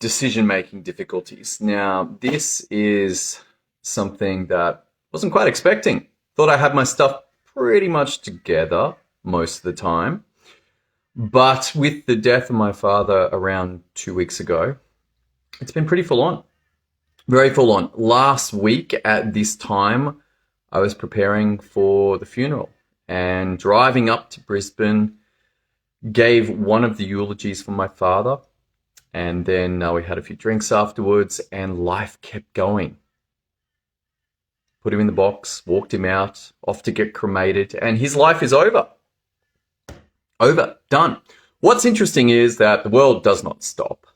decision-making difficulties. Now, this is something that I wasn't quite expecting. Thought I had my stuff pretty much together most of the time. But with the death of my father around 2 weeks ago, it's been pretty full on. Very full on. Last week at this time, I was preparing for the funeral and driving up to Brisbane, gave one of the eulogies for my father, and then we had a few drinks afterwards, and life kept going. Put him in the box, walked him out, off to get cremated, and his life is over. Over, done. What's interesting is that the world does not stop,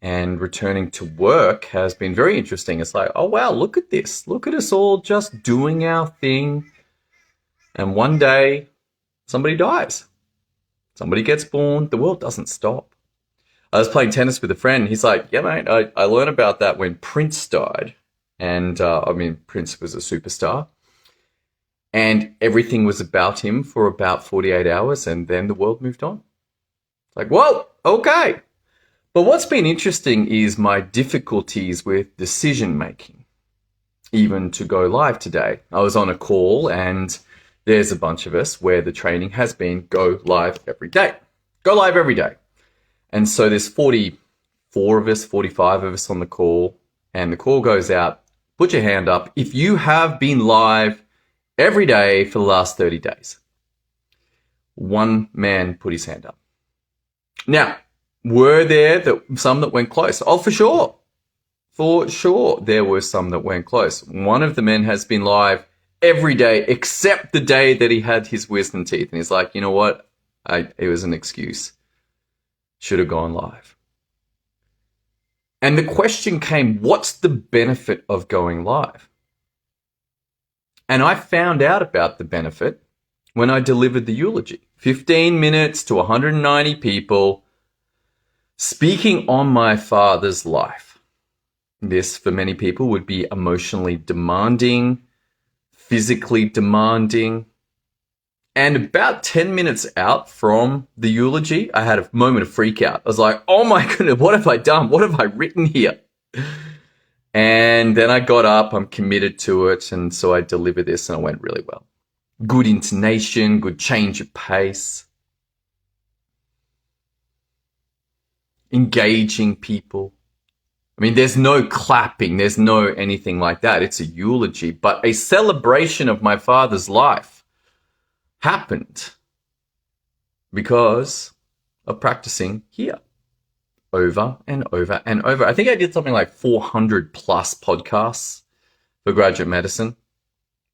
and returning to work has been very interesting. It's like, oh wow, look at this. Look at us all just doing our thing, and one day somebody dies. Somebody gets born, the world doesn't stop. I was playing tennis with a friend. He's like, yeah, mate, I learned about that when Prince died. And Prince was a superstar. And everything was about him for about 48 hours. And then the world moved on. Like, whoa, okay. But what's been interesting is my difficulties with decision making, even to go live today. I was on a call and there's a bunch of us where the training has been go live every day. Go live every day. And so there's 44 of us, 45 of us on the call, and the call goes out. Put your hand up if you have been live every day for the last 30 days. One man put his hand up. Now, were there some that went close? Oh, for sure. For sure, there were some that went close. One of the men has been live every day except the day that he had his wisdom teeth. And he's like, you know what? It was an excuse. Should have gone live. And the question came, what's the benefit of going live? And I found out about the benefit when I delivered the eulogy. 15 minutes to 190 people speaking on my father's life. This, for many people, would be emotionally demanding, physically demanding. And about 10 minutes out from the eulogy, I had a moment of freak out. I was like, oh my goodness, what have I done? What have I written here? And then I got up, I'm committed to it. And so I delivered this and it went really well. Good intonation, good change of pace. Engaging people. I mean, there's no clapping, there's no anything like that. It's a eulogy, but a celebration of my father's life happened because of practicing here over and over and over. I think I did something like 400 plus podcasts for Graduate Medicine,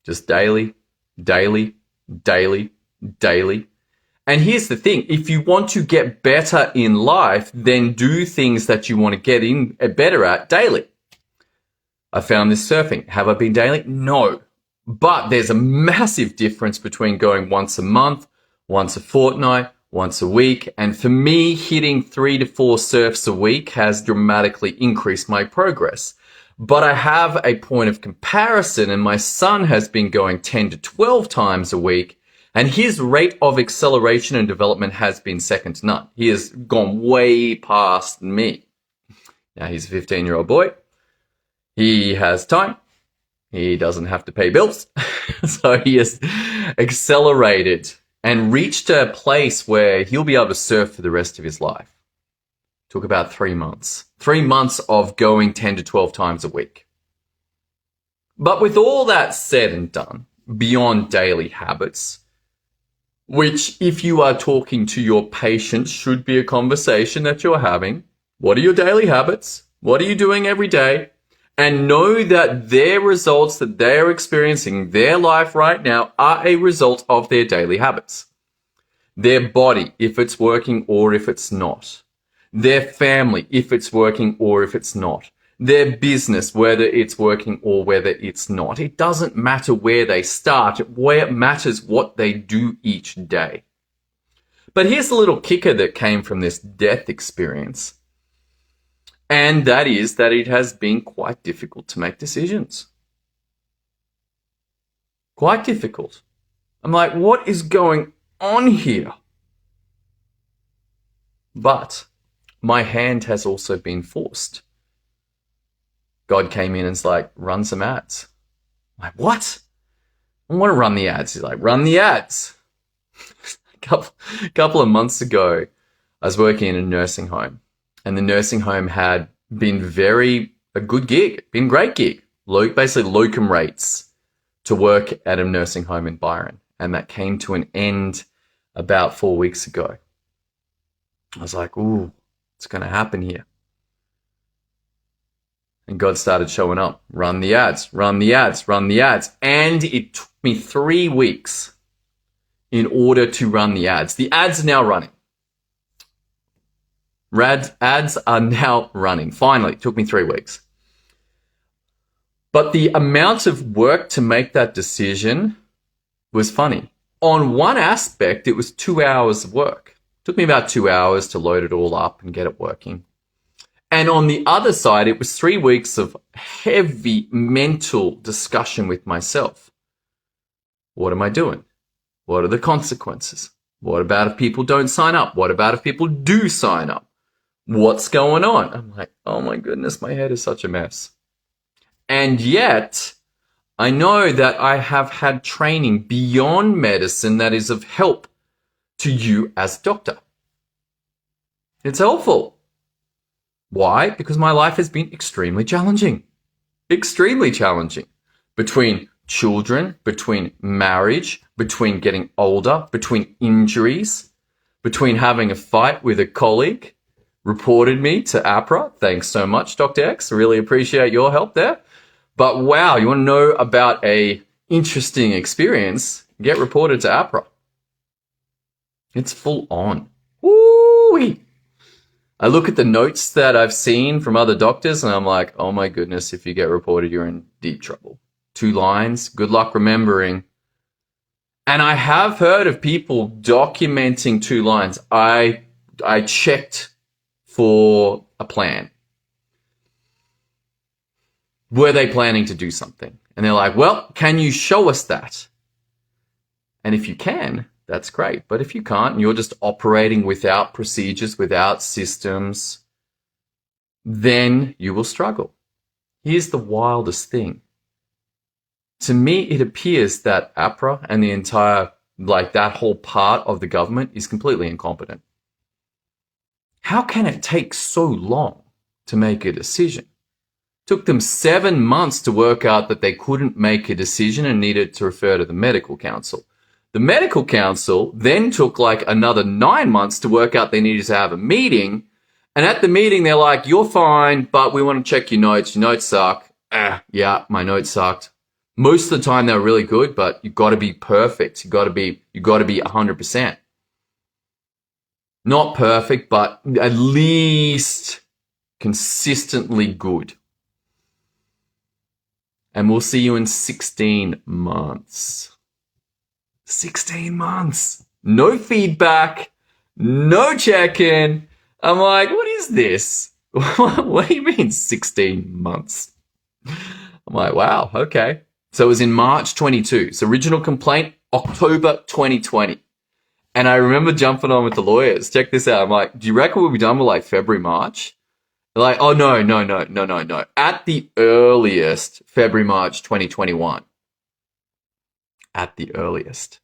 just daily, daily, daily, daily. And here's the thing, if you want to get better in life, then do things that you want to get in better at daily. I found this surfing. Have I been daily? No. But there's a massive difference between going once a month, once a fortnight, once a week. And for me, hitting 3 to 4 surfs a week has dramatically increased my progress. But I have a point of comparison, and my son has been going 10 to 12 times a week, and his rate of acceleration and development has been second to none. He has gone way past me. Now, he's a 15-year-old boy. He has time. He doesn't have to pay bills. So he has accelerated and reached a place where he'll be able to surf for the rest of his life. Took about 3 months. 3 months of going 10 to 12 times a week. But with all that said and done, beyond daily habits, which if you are talking to your patients should be a conversation that you're having. What are your daily habits? What are you doing every day? And know that their results that they're experiencing, their life right now, are a result of their daily habits. Their body, if it's working or if it's not. Their family, if it's working or if it's not. Their business, whether it's working or whether it's not. It doesn't matter where they start, where it matters what they do each day. But here's the little kicker that came from this death experience. And that is that it has been quite difficult to make decisions. Quite difficult. I'm like, what is going on here? But my hand has also been forced. God came in and is like, run some ads. I'm like, what? I want to run the ads. He's like, run the ads. A couple of months ago, I was working in a nursing home, and the nursing home had been a good gig, been a great gig, basically locum rates to work at a nursing home in Byron. And that came to an end about 4 weeks ago. I was like, ooh, what's going to happen here? And God started showing up. Run the ads, run the ads, run the ads. And it took me 3 weeks in order to run the ads. The ads are now running. Ads are now running. Finally, it took me 3 weeks. But the amount of work to make that decision was funny. On one aspect, it was 2 hours of work. It took me about 2 hours to load it all up and get it working. And on the other side, it was 3 weeks of heavy mental discussion with myself. What am I doing? What are the consequences? What about if people don't sign up? What about if people do sign up? What's going on? I'm like, oh my goodness, my head is such a mess. And yet, I know that I have had training beyond medicine that is of help to you as a doctor. It's helpful. Why? Because my life has been extremely challenging. Extremely challenging. Between children, between marriage, between getting older, between injuries, between having a fight with a colleague, reported me to APRA. Thanks so much, Dr. X. Really appreciate your help there. But wow, you want to know about a interesting experience? Get reported to APRA. It's full on. Woo-wee. I look at the notes that I've seen from other doctors and I'm like, oh my goodness, if you get reported, you're in deep trouble. 2 lines, good luck remembering. And I have heard of people documenting 2 lines. I checked for a plan. Were they planning to do something? And they're like, well, can you show us that? And if you can, that's great. But if you can't, and you're just operating without procedures, without systems, then you will struggle. Here's the wildest thing. To me, it appears that APRA and the entire, that whole part of the government is completely incompetent. How can it take so long to make a decision? It took them 7 months to work out that they couldn't make a decision and needed to refer to the medical council. The medical council then took another 9 months to work out they needed to have a meeting. And at the meeting, they're like, you're fine, but we want to check your notes. Your notes suck. Yeah, my notes sucked. Most of the time they were really good, but you've got to be perfect. You've got to be 100%. Not perfect, but at least consistently good. And we'll see you in 16 months. 16 months. No feedback. No check-in. I'm like, what is this? What do you mean 16 months? I'm like, wow, okay. So it was in March 22. So original complaint, October 2020. And I remember jumping on with the lawyers. Check this out. I'm like, do you reckon we'll be done with February, March? They're like, oh, no. At the earliest, February, March 2021. At the earliest.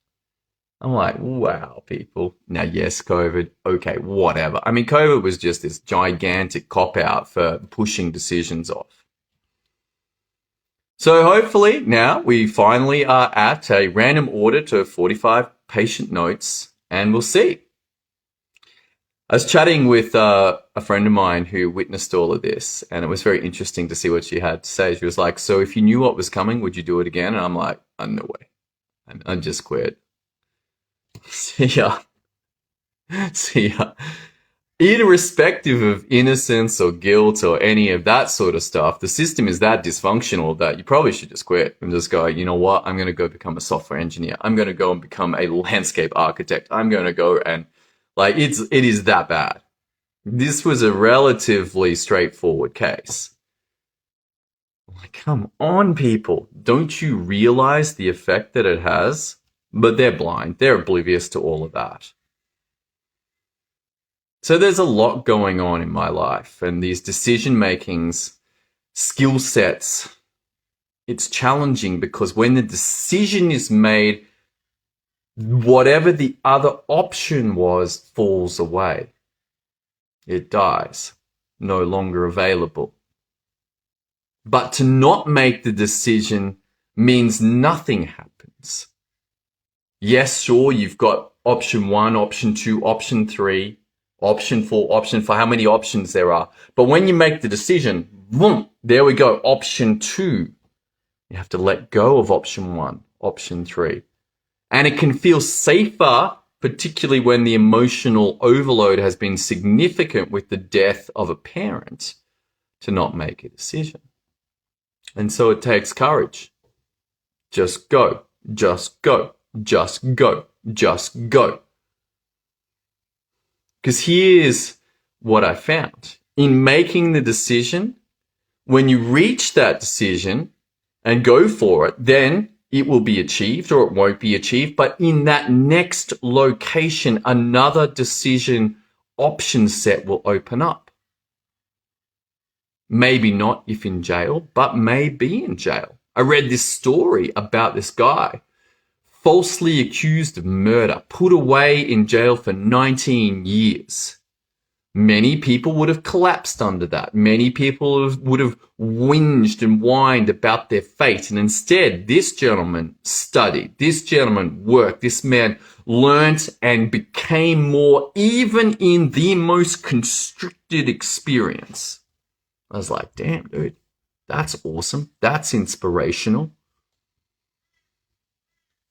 I'm like, wow, people. Now, yes, COVID. Okay, whatever. I mean, COVID was just this gigantic cop-out for pushing decisions off. So hopefully now we finally are at a random audit of 45 patient notes, and we'll see. I was chatting with a friend of mine who witnessed all of this, and it was very interesting to see what she had to say. She was like, so if you knew what was coming, would you do it again? And I'm like, oh, no way. I just quit. See ya. See ya. Irrespective of innocence or guilt or any of that sort of stuff, the system is that dysfunctional that you probably should just quit and just go, you know what? I'm going to go become a software engineer. I'm going to go and become a landscape architect. I'm going to go and it is that bad. This was a relatively straightforward case. Like, come on, people. Don't you realize the effect that it has? But they're blind. They're oblivious to all of that. So there's a lot going on in my life, and these decision makings, skill sets, it's challenging because when the decision is made, whatever the other option was falls away. It dies, no longer available. But to not make the decision means nothing happens. Yes, sure, you've got option 1, option 2, option 3, option 4, option 5, how many options there are. But when you make the decision, boom, there we go, option 2. You have to let go of option 1, option 3. And it can feel safer, particularly when the emotional overload has been significant with the death of a parent, to not make a decision. And so it takes courage. Just go, just go, just go, just go. Because here's what I found. In making the decision, when you reach that decision and go for it, then it will be achieved or it won't be achieved. But in that next location, another decision option set will open up. Maybe not if in jail, but may be in jail. I read this story about this guy falsely accused of murder, put away in jail for 19 years. Many people would have collapsed under that. Many people would have whinged and whined about their fate. And instead, this gentleman studied, this gentleman worked, this man learnt and became more, even in the most constricted experience. I was like, damn, dude, that's awesome. That's inspirational.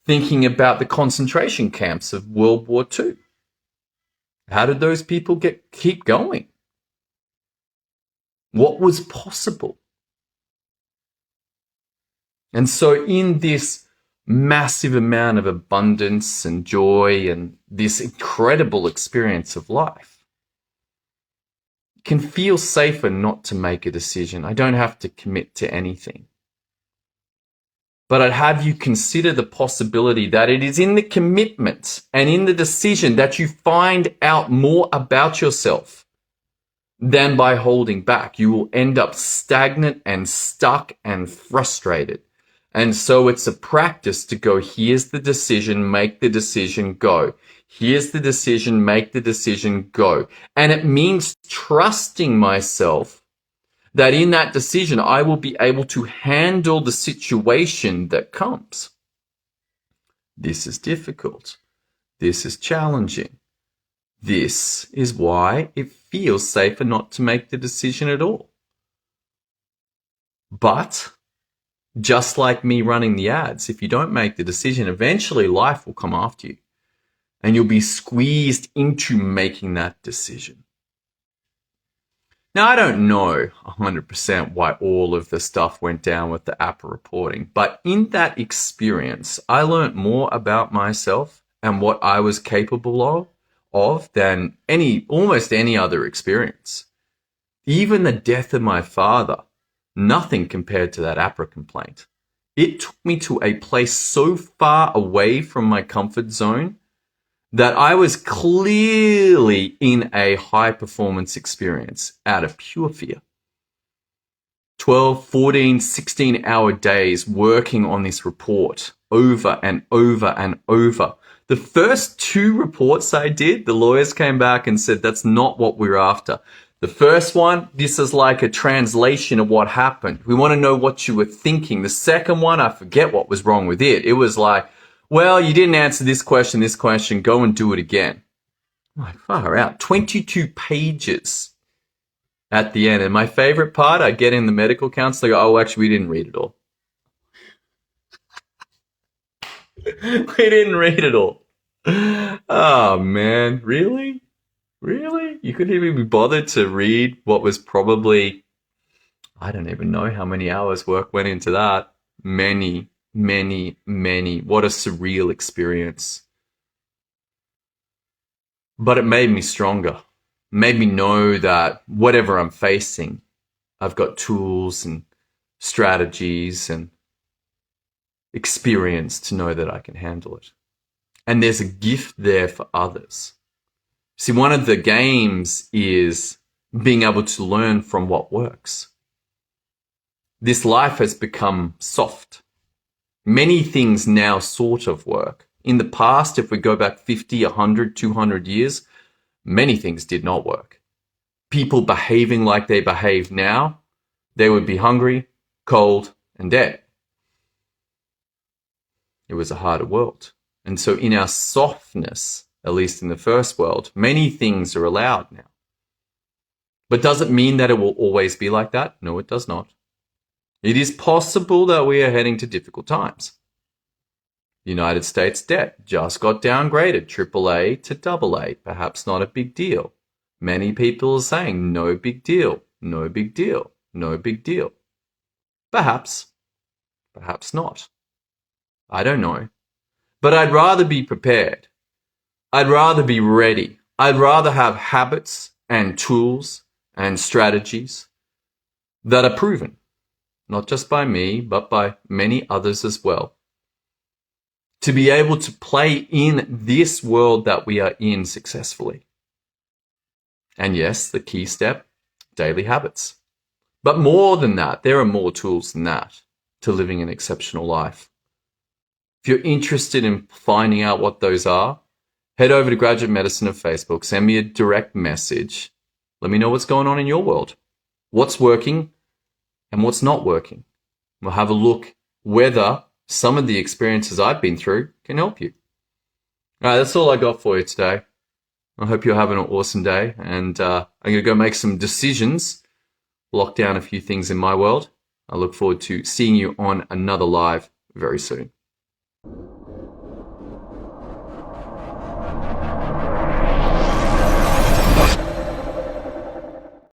Thinking about the concentration camps of World War II. How did those people keep going? What was possible? And so in this massive amount of abundance and joy and this incredible experience of life, it can feel safer not to make a decision. I don't have to commit to anything. But I'd have you consider the possibility that it is in the commitment and in the decision that you find out more about yourself than by holding back. You will end up stagnant and stuck and frustrated. And so it's a practice to go, here's the decision, make the decision, go. Here's the decision, make the decision, go. And it means trusting myself that in that decision, I will be able to handle the situation that comes. This is difficult. This is challenging. This is why it feels safer not to make the decision at all. But just like me running the ads, if you don't make the decision, eventually life will come after you and you'll be squeezed into making that decision. Now, I don't know 100% why all of the stuff went down with the APRA reporting, but in that experience, I learned more about myself and what I was capable of than almost any other experience. Even the death of my father, nothing compared to that APRA complaint. It took me to a place so far away from my comfort zone that I was clearly in a high performance experience out of pure fear. 12, 14, 16-hour days working on this report over and over and over. The first 2 reports I did, the lawyers came back and said, that's not what we're after. The first one, this is like a translation of what happened. We want to know what you were thinking. The second one, I forget what was wrong with it. It was like, well, you didn't answer this question, go and do it again. I'm like, far out. 22 pages at the end. And my favorite part, I get in the medical counselor, oh, actually, we didn't read it all. We didn't read it all. Oh, man. Really? Really? You couldn't even be bothered to read what was probably, I don't even know how many hours work went into that. Many. What a surreal experience. But it made me stronger. Made me know that whatever I'm facing, I've got tools and strategies and experience to know that I can handle it. And there's a gift there for others. See, one of the games is being able to learn from what works. This life has become soft. Many things now sort of work. In the past, if we go back 50, 100, 200 years, many things did not work. People behaving like they behave now, they would be hungry, cold, and dead. It was a harder world. And so in our softness, at least in the first world, many things are allowed now. But does it mean that it will always be like that? No, it does not. It is possible that we are heading to difficult times. The United States debt just got downgraded, AAA to AA. Perhaps not a big deal. Many people are saying, no big deal, no big deal, no big deal. Perhaps, perhaps not. I don't know. But I'd rather be prepared. I'd rather be ready. I'd rather have habits and tools and strategies that are proven, not just by me, but by many others as well, to be able to play in this world that we are in successfully. And yes, the key step, daily habits. But more than that, there are more tools than that to living an exceptional life. If you're interested in finding out what those are, head over to Graduate Medicine on Facebook, send me a direct message. Let me know what's going on in your world, what's working and what's not working. We'll have a look whether some of the experiences I've been through can help you. All right, that's all I got for you today. I hope you're having an awesome day, and I'm going to go make some decisions, lock down a few things in my world. I look forward to seeing you on another live very soon.